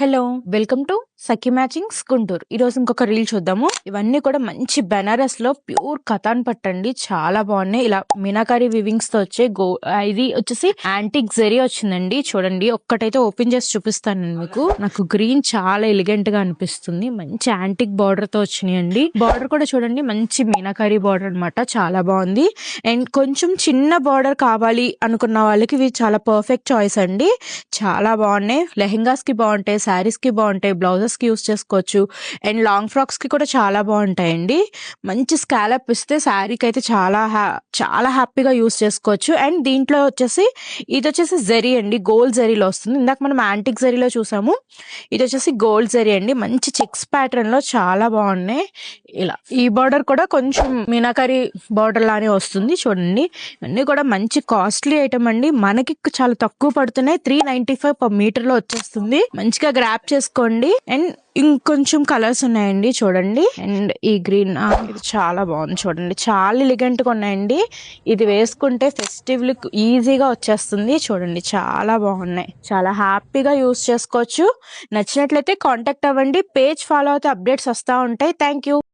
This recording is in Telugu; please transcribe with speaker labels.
Speaker 1: Hello! Welcome to Sakhi matchings Guntur. ఈరోజు ఇంకొక రీల్ చూద్దాము. ఇవన్నీ కూడా మంచి బెనారస్‌లో ప్యూర్ కతాన్ పట్టండి. చాలా బాగున్నాయి. ఇలా మీనాకారి వివింగ్స్‌తో వచ్చే ఇది వచ్చేసి యాంటిక్ జరీ వచ్చిందండి. చూడండి, ఒక్కటైతే ఓపెన్ చేసి చూపిస్తాను నేను మీకు. నాకు గ్రీన్ చాలా ఎలిగెంట్ గా అనిపిస్తుంది. మంచి యాంటిక్ బార్డర్ తో వచ్చినాయండి. బార్డర్ కూడా చూడండి, మంచి మీనాకారి బార్డర్ అన్నమాట. చాలా బాగుంది. అండ్ కొంచెం చిన్న బార్డర్ కావాలి అనుకున్న వాళ్ళకి ఇవి చాలా పర్ఫెక్ట్ చాయిస్ అండి. చాలా బాగున్నాయి. లెహెంగాస్ కి బాగుంటాయి, శారీస్ కి బాగుంటాయి, బ్లౌజెస్ కి యూస్ చేసుకోవచ్చు. అండ్ లాంగ్ ఫ్రాక్స్ కి కూడా చాలా బాగుంటాయండి. మంచి స్కాలప్ ఇస్తే శారీకి అయితే చాలా హ్యాపీగా యూస్ చేసుకోవచ్చు. అండ్ దీంట్లో వచ్చేసి ఇది వచ్చేసి జరీ అండి, గోల్డ్ జరీలో వస్తుంది. ఇందాక మనం యాంటిక్ జరీలో చూసాము, ఇది వచ్చేసి గోల్డ్ జరీ అండి. మంచి చెక్స్ ప్యాటర్న్ లో చాలా బాగున్నాయి. ఇలా ఈ బార్డర్ కూడా కొంచెం మీనాకరి బార్డర్ లానే వస్తుంది. చూడండి, ఇవన్నీ కూడా మంచి కాస్ట్లీ ఐటమ్ అండి. మనకి చాలా తక్కువ పడుతున్నాయి. 395 per మీటర్ లో వచ్చేస్తుంది. మంచిగా గ్రాప్ చేసుకోండి. అండ్ ఇంకొంచెం కలర్స్ ఉన్నాయండి, చూడండి. అండ్ ఈ గ్రీన్ ఇది చాలా బాగుంది. చూడండి, చాలా ఎలిగెంట్ గా ఉన్నాయండి. ఇది వేసుకుంటే ఫెస్టివ్ లుక్ ఈజీగా వచ్చేస్తుంది. చూడండి, చాలా బాగున్నాయి. చాలా హ్యాపీగా యూస్ చేసుకోవచ్చు. నచ్చినట్లయితే కాంటాక్ట్ అవ్వండి. పేజ్ ఫాలో అయితే అప్డేట్స్ వస్తూ ఉంటాయి. Thank you.